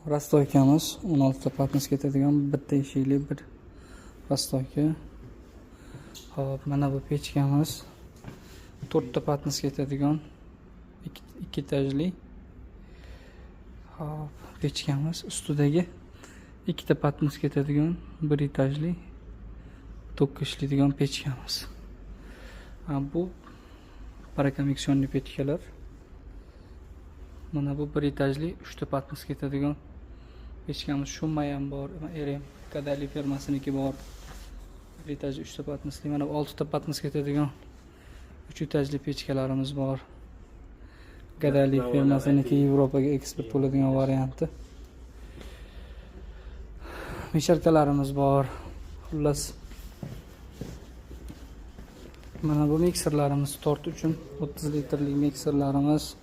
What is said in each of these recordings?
Rastoykamiz 16 ta patnis ketadigan bitta eshikli bir rastoyka. Hop, mana bu pechkamiz 4 ta patnis ketadigan 2 etajli. Hop, pechkamiz ustidagi 2 ta patnis ketadigan 1 etajli 9 ishlaydigan pechkamiz. Bu parakommiksionli pechkalar. Mana bu 1 etajli 3 ta patnis ketadigan pechkamiz. Shumay ham bor, RM Kadali firmasiniki bor. 1 etajli 3 ta patnisli. Mana bu 6 ta patnis ketadigan 3 etajli pechkalarimiz bor. Kadali firmasiniki Yevropaga eksport bo'ladigan varianti. Misharkalarimiz bor. Xullas, mana bu mikserlarimiz tort uchun 30 litrlik mikserlarimiz.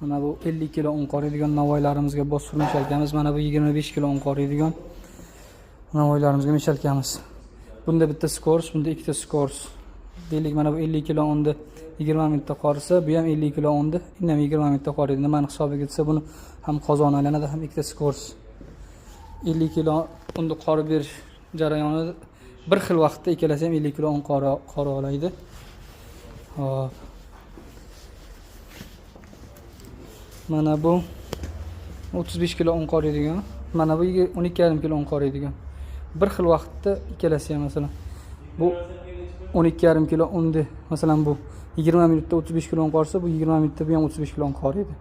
Mana bu 50 kilo un qoriydigan navoiylarimizga bosur mishalkamiz. Mana bu 25 kilo un qoriydigan navoiylarimizga mishalkamiz. Bunda bitta skors, bunda ikkita skors. Deylik, mana bu 50 kilo unda 20 minutda qorisa, bu ham 50 kilo unda ham 20 minutda qoriydi. Nimani hisobiga ketsa, buni ham qozon aylanadi, ham ikkita skors. 50 kilo unda qorib berish jarayoni bir xil vaqtda ikkalasi ham 50 kilo un qora oladi. Hop. Mana bu 35 kilo un qoriydigan, mana bu 12,5 kilo un qoriydigan. Bir xil vaqtda ikkalasi ham, masalan, bu 12,5 kilo undi, masalan bu 20 minutda 35 kilo un qorsa, bu 20 minutda bu ham 35 kilo un qoriydi.